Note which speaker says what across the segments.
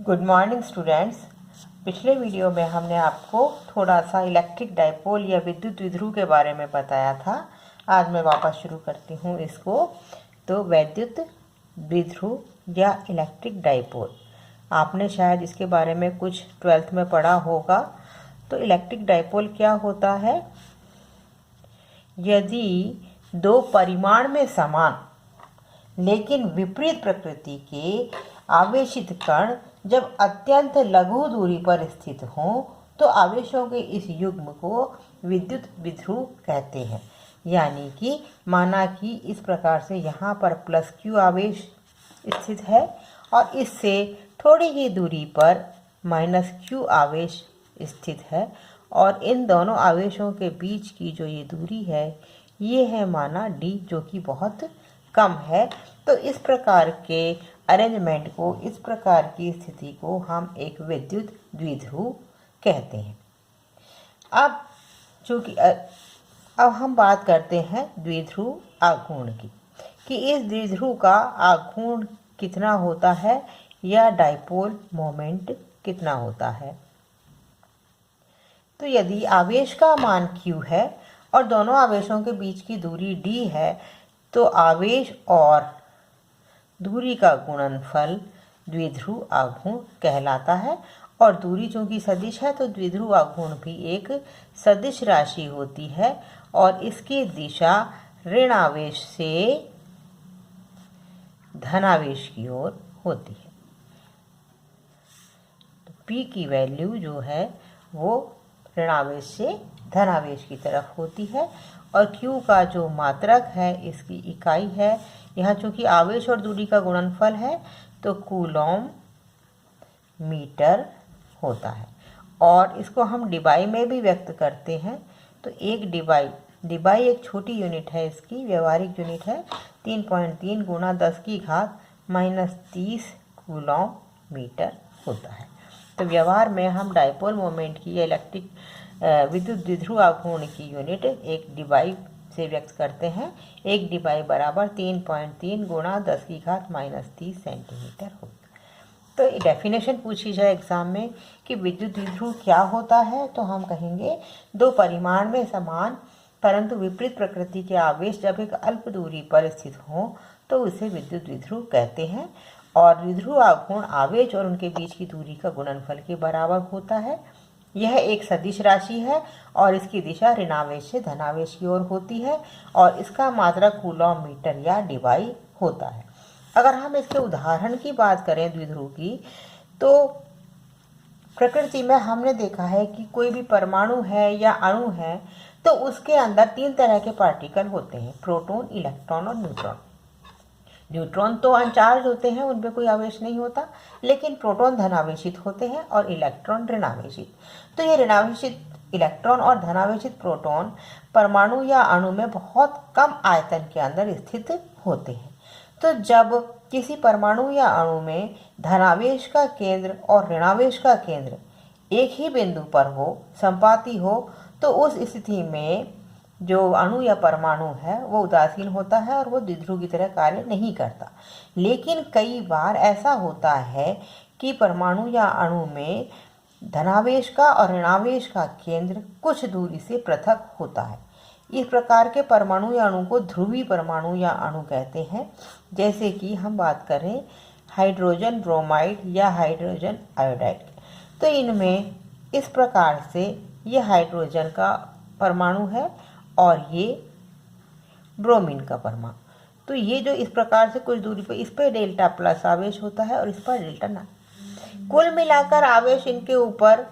Speaker 1: Good morning students. पिछले video में हमने आपको थोड़ा सा इलेक्ट्रिक डाइपोल या विद्युत द्विध्रुव के बारे में बताया था। आज मैं वापस शुरू करती हूँ इसको। तो विद्युत द्विध्रुव या इलेक्ट्रिक डाइपोल, आपने शायद इसके बारे में कुछ 12th में पढ़ा होगा। तो इलेक्ट्रिक डाइपोल क्या होता है? यदि दो परिमाण में समान लेकिन विपरीत प्रकृति के आवेशित कण जब अत्यंत लघु दूरी पर स्थित हों तो आवेशों के इस युग्म को विद्युत द्विध्रुव कहते हैं। यानी कि माना कि इस प्रकार से यहाँ पर +q आवेश स्थित है और इससे थोड़ी ही दूरी पर -q आवेश स्थित है और इन दोनों आवेशों के बीच की जो ये दूरी है ये है माना d, जो कि बहुत कम है। तो इस प्रकार के अरेंजमेंट को, इस प्रकार की स्थिति को हम एक विद्युत द्विध्रुव कहते हैं। अब चूँकि अब हम बात करते हैं द्विध्रुव आघूर्ण की, कि इस द्विध्रुव का आघूर्ण कितना होता है या डाइपोल मोमेंट कितना होता है। तो यदि आवेश का मान q है और दोनों आवेशों के बीच की दूरी d है तो आवेश और दूरी का गुणनफल द्विध्रुव आघूर्ण कहलाता है। और दूरी चूंकि सदिश है तो द्विध्रुव आघूर्ण भी एक सदिश राशि होती है और इसकी दिशा ऋण आवेश से धनावेश की ओर होती है। तो P की वैल्यू जो है वो ऋणावेश से धनावेश की तरफ होती है और Q का जो मात्रक है इसकी इकाई है। यहाँ चूंकि आवेश और दूरी का गुणनफल है तो कूलॉम मीटर होता है और इसको हम डिबाई में भी व्यक्त करते हैं। तो एक डिबाई एक छोटी यूनिट है, इसकी व्यवहारिक यूनिट है 3.3 × 10⁻³ कूलॉम मीटर होता है। तो व्यवहार में हम डाइपोल मोमेंट की या इलेक्ट्रिक विद्युत द्विध्रुव आघूर्ण की यूनिट एक डिबाई से व्यक्त करते हैं। एक डिबाई बराबर 3.3 × 10⁻³ सेंटीमीटर होता है। तो डेफिनेशन पूछी जाए एग्जाम में कि विद्युत द्विध्रुव क्या होता है तो हम कहेंगे दो परिमाण में समान परंतु विपरीत प्रकृति के आवेश जब एक अल्प दूरी पर स्थित हों तो उसे विद्युत द्विध्रुव कहते हैं। और द्विध्रुव आघूर्ण आवेश और उनके बीच की दूरी का गुणनफल के बराबर होता है। यह एक सदिश राशि है और इसकी दिशा ऋणावेश से धनावेश की ओर होती है और इसका मात्रक कूलॉम मीटर या डिबाई होता है। अगर हम इसके उदाहरण की बात करें द्विध्रुव की, तो प्रकृति में हमने देखा है कि कोई भी परमाणु है या अणु है तो उसके अंदर 3 तरह के पार्टिकल होते हैं, प्रोटॉन, इलेक्ट्रॉन और न्यूट्रॉन। न्यूट्रॉन तो अनचार्ज होते हैं, उनपे कोई आवेश नहीं होता, लेकिन प्रोटॉन धनावेशित होते हैं और इलेक्ट्रॉन ऋणावेशित। तो ये ऋणावेशित इलेक्ट्रॉन और धनावेशित प्रोटॉन परमाणु या अणु में बहुत कम आयतन के अंदर स्थित होते हैं। तो जब किसी परमाणु या अणु में धनावेश का केंद्र और ऋणावेश का केंद्र एक ही बिंदु पर हो, संपाती हो, तो उस स्थिति में जो अणु या परमाणु है वो उदासीन होता है और वो द्विध्रुव की तरह कार्य नहीं करता। लेकिन कई बार ऐसा होता है कि परमाणु या अणु में धनावेश का और ऋणावेश का केंद्र कुछ दूरी से पृथक होता है। इस प्रकार के परमाणु या अणु को ध्रुवीय परमाणु या अणु कहते हैं। जैसे कि हम बात करें हाइड्रोजन ब्रोमाइड या हाइड्रोजन आयोडाइड, तो इनमें इस प्रकार से ये हाइड्रोजन का परमाणु है और ये ब्रोमीन का परमाणु। तो ये जो इस प्रकार से कुछ दूरी पर, इस पर डेल्टा प्लस आवेश होता है और इस पर डेल्टा ना, कुल मिलाकर आवेश इनके ऊपर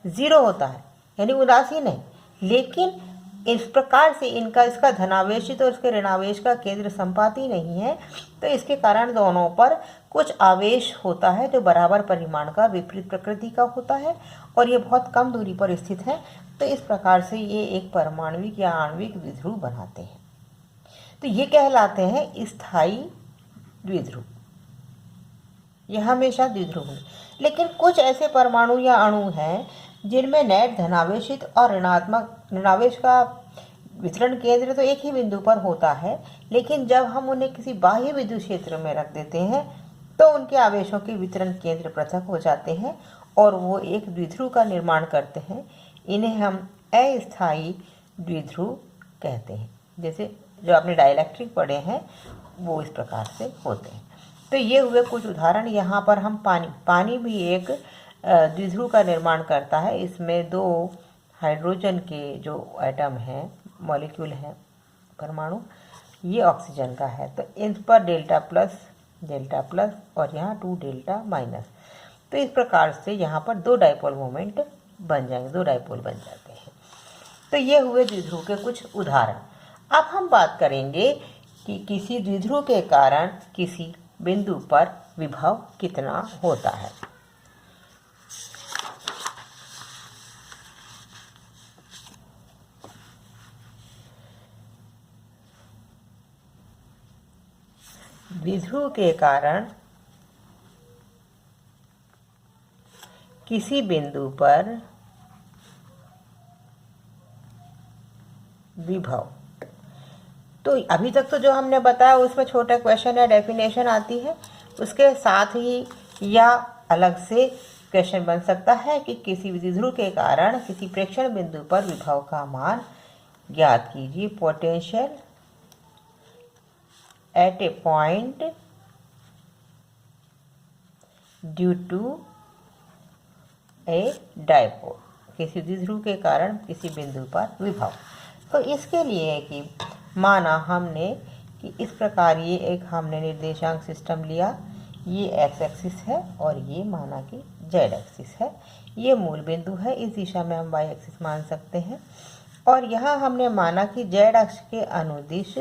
Speaker 1: 0 होता है, यानी उदासीन है। लेकिन इस प्रकार से इसका धनावेशित और इसके ऋणावेश का केंद्र संपाती नहीं है, तो इसके कारण दोनों पर कुछ आवेश होता है जो बराबर परिमाण का विपरीत प्रकृति का होता है और ये बहुत कम दूरी पर स्थित है। तो इस प्रकार से ये एक परमाणविक या आणविक द्विध्रुव बनाते हैं। तो ये कहलाते हैं स्थायी द्विध्रुव, यह हमेशा द्विध्रुव है। लेकिन कुछ ऐसे परमाणु या अणु हैं जिनमें नेट धनावेशित और ऋणावेश का वितरण केंद्र तो एक ही बिंदु पर होता है, लेकिन जब हम उन्हें किसी बाह्य विद्युत क्षेत्र में रख देते हैं तो उनके आवेशों के वितरण केंद्र पृथक हो जाते हैं और वो एक द्विध्रुव का निर्माण करते हैं। इन्हें हम अस्थायी द्विध्रुव कहते हैं। जैसे जो आपने डाइलेक्ट्रिक पढ़े हैं वो इस प्रकार से होते हैं। तो ये हुए कुछ उदाहरण। यहाँ पर हम पानी भी एक द्विध्रुव का निर्माण करता है। इसमें दो हाइड्रोजन के जो एटम हैं, मॉलिक्यूल हैं, परमाणु, ये ऑक्सीजन का है। तो इन पर डेल्टा प्लस और यहाँ 2 डेल्टा माइनस। तो इस प्रकार से यहाँ पर दो डाइपोल मोमेंट बन जाएंगे, दो डाइपोल बन जाते हैं। तो ये हुए द्विध्रुव के कुछ उदाहरण। अब हम बात करेंगे कि किसी द्विध्रुव के कारण किसी बिंदु पर विभव कितना होता है। द्विध्रुव के कारण किसी बिंदु पर विभव। तो अभी तक तो जो हमने बताया उसमें छोटा क्वेश्चन या डेफिनेशन आती है, उसके साथ ही या अलग से क्वेश्चन बन सकता है कि किसी द्विध्रुव के कारण किसी प्रेक्षण बिंदु पर विभव का मान ज्ञात कीजिए। Potential at a point due to a dipole, किसी द्विध्रुव के कारण किसी बिंदु पर विभव। तो इसके लिए कि माना हमने कि इस प्रकार ये एक हमने निर्देशांक सिस्टम लिया, ये एक्स एक्सिस है और ये माना कि जेड एक्सिस है। ये मूल बिंदु है, इस दिशा में हम वाई एक्सिस मान सकते हैं। और यहाँ हमने माना कि जेड अक्ष के अनुदिश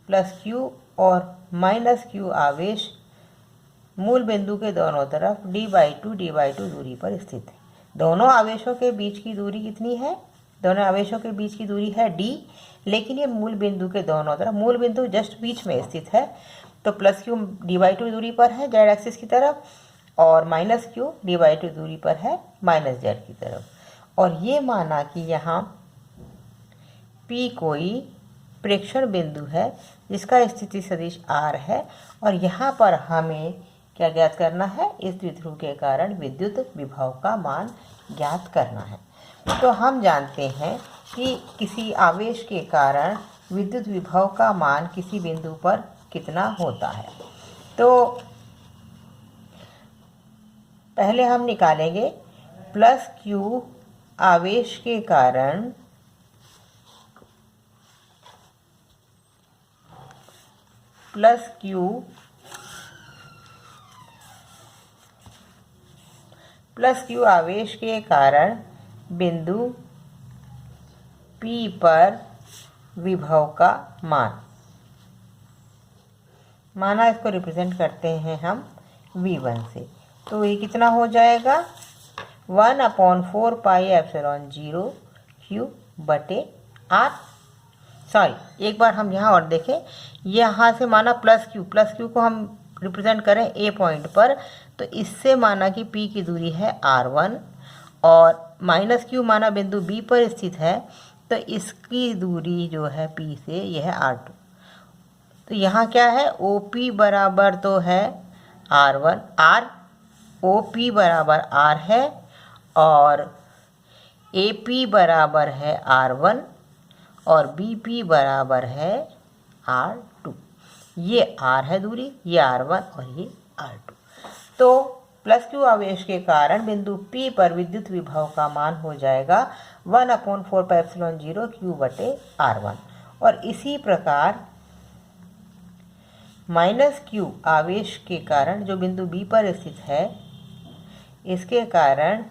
Speaker 1: प्लस क्यू और माइनस क्यू आवेश मूल बिंदु के दोनों तरफ d/2 दूरी पर स्थित है। दोनों आवेशों के बीच की दूरी कितनी है? दोनों आवेशों के बीच की दूरी है d, लेकिन ये मूल बिंदु के दोनों तरफ, मूल बिंदु जस्ट बीच में स्थित है। तो प्लस क्यू d/2 दूरी पर है जेड एक्सिस की तरफ और माइनस क्यू d/2 दूरी पर है माइनस जेड की तरफ। और ये माना कि यहाँ P कोई प्रेक्षण बिंदु है जिसका स्थिति सदिश r है और यहाँ पर हमें क्या ज्ञात करना है? इस द्विध्रुव के कारण विद्युत विभव का मान ज्ञात करना है। तो हम जानते हैं कि किसी आवेश के कारण विद्युत विभव का मान किसी बिंदु पर कितना होता है। तो पहले हम निकालेंगे प्लस क्यू आवेश के कारण प्लस क्यू आवेश के कारण बिंदु P पर विभव का मान, माना इसको रिप्रेजेंट करते हैं हम V1 से। तो ये कितना हो जाएगा? 1/4 पाई एप्सिलॉन 0 Q बटे R। सॉरी, एक बार हम यहाँ और देखें, यहाँ से माना प्लस क्यू को हम रिप्रेजेंट करें A पॉइंट पर, तो इससे माना कि P की दूरी है R1 और माइनस क्यू माना बिंदु B पर स्थित है, तो इसकी दूरी जो है P से यह है R2। तो यहाँ क्या है? OP बराबर तो है R1, OP बराबर R है और AP बराबर है R1 और BP बराबर है R2। ये R है दूरी, ये R1 और ये R2। तो प्लस क्यू आवेश के कारण बिंदु P पर विद्युत विभव का मान हो जाएगा 1/4 पाई एप्सिलॉन 0 Q बटे R1। और इसी प्रकार माइनस क्यू आवेश के कारण जो बिंदु B पर स्थित है, इसके कारण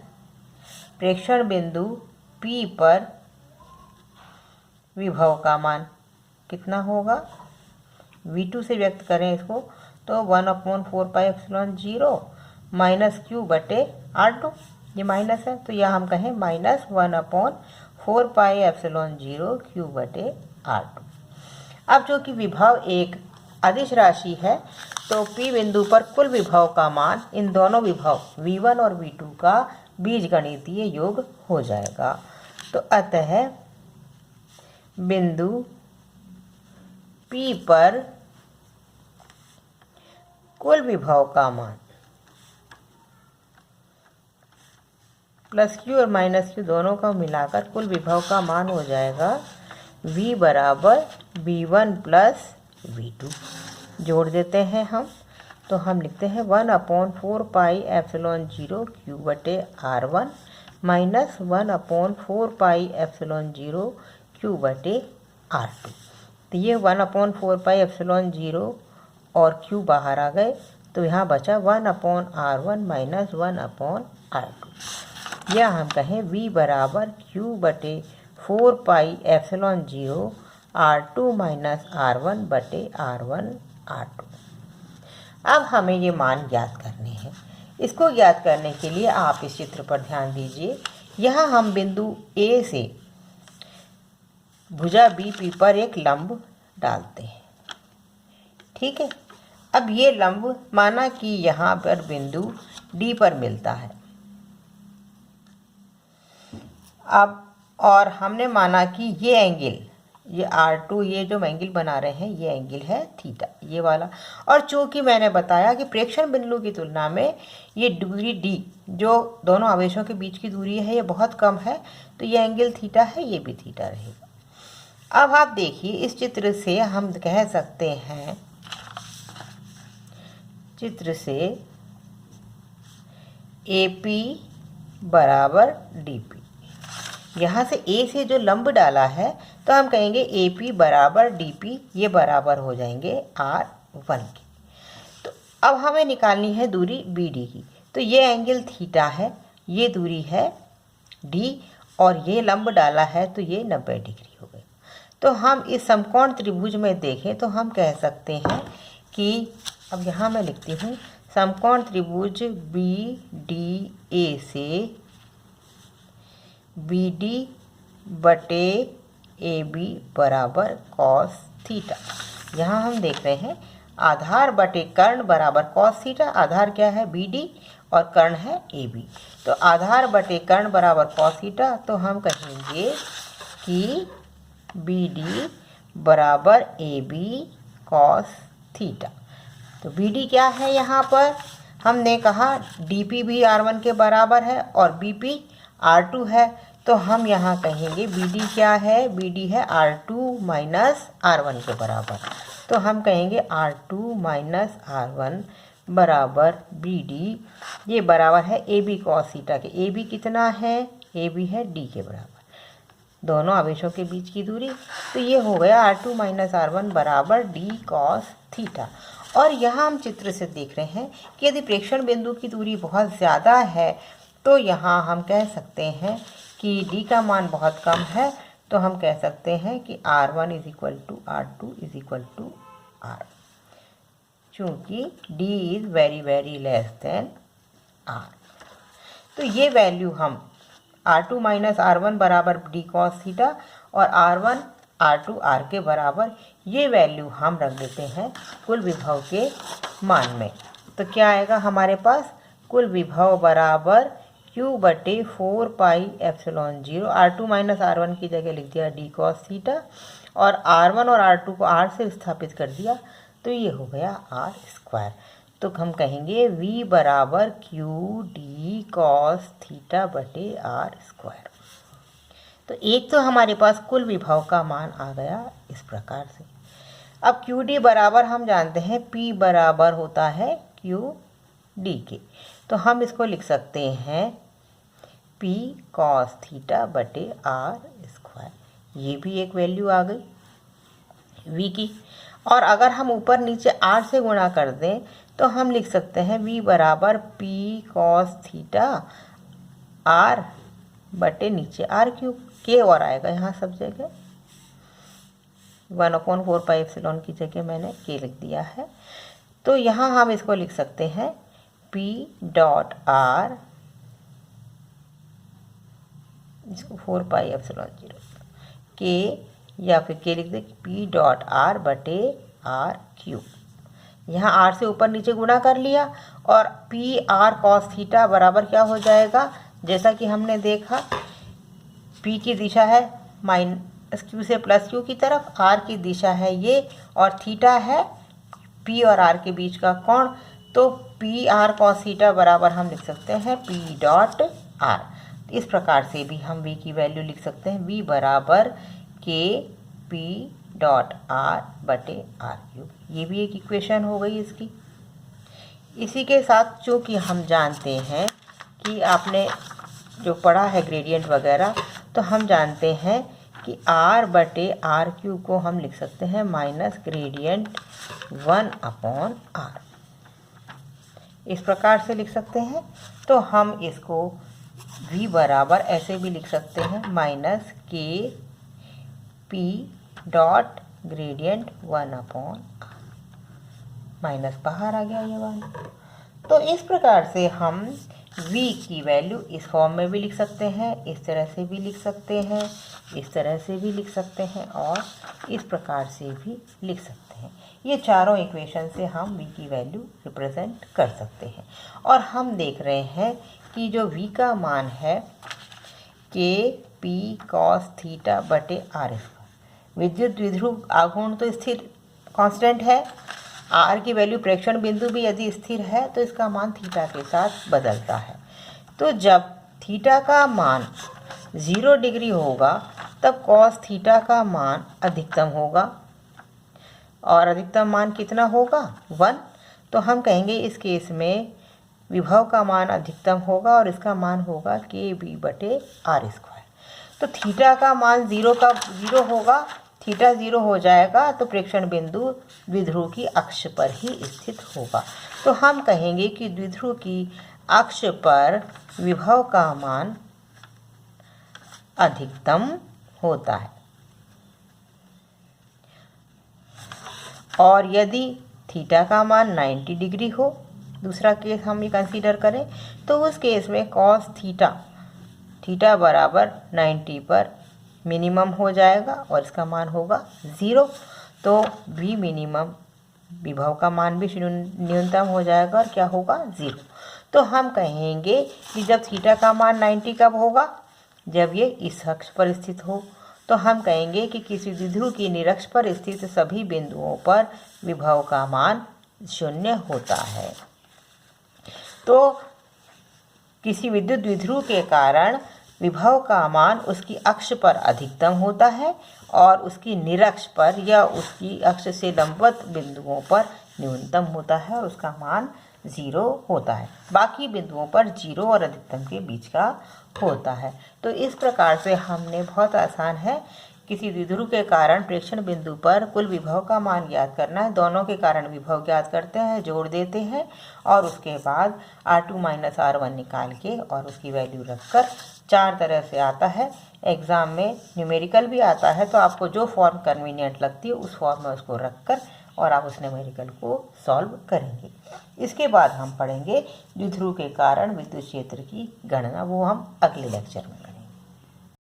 Speaker 1: प्रेक्षण बिंदु P पर विभव का मान कितना होगा? V2 से व्यक्त करें इसको तो 1/4 पाई एप्सिलॉन 0 माइनस क्यू बटे R2। ये माइनस है तो यह हम कहें माइनस 1/4 पाई एप्सिलॉन 0 Q बटे R2। अब जो कि विभव एक अदिश राशि है, तो P बिंदु पर कुल विभव का मान इन दोनों विभव V1 और V2 का बीजगणितीय योग हो जाएगा। तो अतः बिंदु P पर कुल विभव का मान प्लस क्यू और माइनस क्यू दोनों का मिलाकर कुल विभव का मान हो जाएगा V बराबर V1 प्लस V2। जोड़ देते हैं हम, तो हम लिखते हैं 1/4πε0 Q बटे R1 माइनस 1/4πε0 Q बटे R2। तो ये 1/4πε0 और Q बाहर आ गए, तो यहाँ बचा 1/R1 माइनस 1/R2, या हम कहें V बराबर Q बटे 4πε0 R2 माइनस R1 बटे R1 R2। अब हमें ये मान ज्ञात करने हैं। इसको ज्ञात करने के लिए आप इस चित्र पर ध्यान दीजिए। यहाँ हम बिंदु A से भुजा BP पर एक लंब डालते हैं, ठीक है। अब ये लंब माना कि यहाँ पर बिंदु D पर मिलता है। अब और हमने माना कि ये एंगल, ये R2, ये जो एंगल बना रहे हैं ये एंगल है थीटा, ये वाला। और चूंकि मैंने बताया कि प्रेक्षण बिंदु की तुलना में ये दूरी D, जो दोनों आवेशों के बीच की दूरी है, ये बहुत कम है, तो ये एंगल थीटा है, ये भी थीटा रहेगा। अब आप देखिए इस चित्र से हम कह सकते हैं, चित्र से AP बराबर DP। यहाँ से A से जो लंब डाला है तो हम कहेंगे AP बराबर DP, ये बराबर हो जाएंगे R1 के। तो अब हमें निकालनी है दूरी BD की। तो ये एंगल थीटा है, ये दूरी है D, और ये लंब डाला है तो ये 90 डिग्री हो गई। तो हम इस समकोण त्रिभुज में देखें तो हम कह सकते हैं कि, अब यहाँ मैं लिखती हूँ, समकोण त्रिभुज BDA से BD बटे AB बराबर कॉस थीटा। यहाँ हम देख रहे हैं आधार बटे कर्ण बराबर कॉस थीटा। आधार क्या है? BD, और कर्ण है AB। तो आधार बटे कर्ण बराबर कॉस थीटा, तो हम कहेंगे कि BD बराबर AB कॉस थीटा। तो BD क्या है? यहाँ पर हमने कहा DP भी R1 के बराबर है और BP R2 है, तो हम यहाँ कहेंगे BD क्या है? BD है R2 माइनस R1 के बराबर। तो हम कहेंगे R2 माइनस R1 बराबर BD, ये बराबर है AB कॉस थीटा के। AB कितना है? AB है D के बराबर, दोनों आवेशों के बीच की दूरी। तो ये हो गया R2 माइनस R1 बराबर D कॉस थीटा। और यहाँ हम चित्र से देख रहे हैं कि यदि प्रेक्षण बिंदु की दूरी बहुत ज़्यादा है तो यहाँ हम कह सकते हैं कि D का मान बहुत कम है, तो हम कह सकते हैं कि R1 is equal to R2 is equal to R, चूँकि D is very very less than R। तो ये वैल्यू हम R2 माइनस R1 बराबर D कॉस थीटा और R1 R2 R के बराबर, ये वैल्यू हम रख देते हैं कुल विभव के मान में। तो क्या आएगा हमारे पास? कुल विभव बराबर Q बटे 4πε0, R2 माइनस R1 की जगह लिख दिया D कॉस थीटा, और R1 और R2 को R से स्थापित कर दिया, तो ये हो गया R स्क्वायर। तो हम कहेंगे V बराबर QD कॉस थीटा बटे R स्क्वायर। तो एक तो हमारे पास कुल विभव का मान आ गया इस प्रकार से। अब QD बराबर हम जानते हैं P बराबर होता है QD के, तो हम इसको लिख सकते हैं P कॉस थीटा बटे R स्क्वायर। ये भी एक वैल्यू आ गई V की। और अगर हम ऊपर नीचे R से गुणा कर दें तो हम लिख सकते हैं V बराबर P कॉस थीटा R बटे नीचे R क्यूब, के और आएगा यहाँ सब जगह, 1/4πε की जगह मैंने के लिख दिया है। तो यहाँ हम इसको लिख सकते हैं P डॉट R, इसको 4πε0 के, या फिर के लिख दे P डॉट R बटे R क्यूब। यहाँ R से ऊपर नीचे गुणा कर लिया, और P R कॉस थीटा बराबर क्या हो जाएगा? जैसा कि हमने देखा, P की दिशा है माइनस Q से प्लस Q की तरफ, R की दिशा है ये, और थीटा है P और R के बीच का कोण, तो पी आर कॉस थीटा बराबर हम लिख सकते हैं पी डॉट आर। इस प्रकार से भी हम v की वैल्यू लिख सकते हैं, v बराबर के पी डॉट आर बटे आर क्यूब। ये भी एक इक्वेशन हो गई इसकी। इसी के साथ चूँकि हम जानते हैं कि आपने जो पढ़ा है ग्रेडियंट वगैरह, तो हम जानते हैं कि r बटे आर क्यूब को हम लिख सकते हैं माइनस ग्रेडियंट 1/r। इस प्रकार से लिख सकते हैं। तो हम इसको v बराबर ऐसे भी लिख सकते हैं माइनस के P dot gradient 1/r। Minus बाहर आ गया ये वाला। तो इस प्रकार से हम v की वैल्यू इस फॉर्म में भी लिख सकते हैं, इस तरह से भी लिख सकते हैं, इस तरह से भी लिख सकते हैं और इस प्रकार से भी लिख सकते हैं। ये चारों इक्वेशन से हम v की वैल्यू रिप्रेजेंट कर सकते हैं। और हम देख रहे हैं कि जो v का मान है के पी कॉस थीटा बटे आर स्क्वायर। विद्युत द्विध्रुव आघूर्ण तो स्थिर कांस्टेंट है, आर की वैल्यू प्रेक्षण बिंदु भी यदि स्थिर है तो इसका मान थीटा के साथ बदलता है। तो जब थीटा का मान 0 डिग्री होगा तब कॉस थीटा का मान अधिकतम होगा, और अधिकतम मान कितना होगा 1। तो हम कहेंगे इस केस में विभव का मान अधिकतम होगा और इसका मान होगा के बी बटे आर स्क्वायर। तो थीटा का मान 0 होगा, थीटा 0 हो जाएगा तो प्रेक्षण बिंदु द्विध्रुव की अक्ष पर ही स्थित होगा। तो हम कहेंगे कि द्विध्रुव की अक्ष पर विभव का मान अधिकतम होता है। और यदि थीटा का मान 90 डिग्री हो, दूसरा केस हम ये कंसीडर करें, तो उस केस में कॉस थीटा बराबर 90 पर मिनिमम हो जाएगा और इसका मान होगा 0। तो v मिनिमम विभव का मान भी न्यूनतम हो जाएगा और क्या होगा 0। तो हम कहेंगे कि जब थीटा का मान 90 कब होगा, जब ये इस अक्ष पर स्थित हो। तो हम कहेंगे कि किसी द्विध्रुव की निरक्ष पर स्थित सभी बिंदुओं पर विभव का मान 0 होता है। तो किसी विद्युत द्विध्रुव के कारण विभव का मान उसकी अक्ष पर अधिकतम होता है और उसकी निरक्ष पर या उसकी अक्ष से लंबवत बिंदुओं पर न्यूनतम होता है और उसका मान 0 होता है। बाकी बिंदुओं पर 0 और अधिकतम के बीच का होता है। तो इस प्रकार से हमने बहुत आसान है किसी द्विध्रुव के कारण प्रेक्षण बिंदु पर कुल विभव का मान ज्ञात करना है। दोनों के कारण विभव ज्ञात करते हैं, जोड़ देते हैं और उसके बाद R2 - R1 निकाल के और उसकी वैल्यू रखकर 4 तरह से आता है। एग्ज़ाम में न्यूमेरिकल भी आता है, तो आपको जो फॉर्म कन्वीनियंट लगती है उस फॉर्म में उसको रखकर और आप उस न्यूमेरिकल को सॉल्व करेंगे। इसके बाद हम पढ़ेंगे द्विध्रुव के कारण विद्युत क्षेत्र की गणना, वो हम अगले लेक्चर में करेंगे।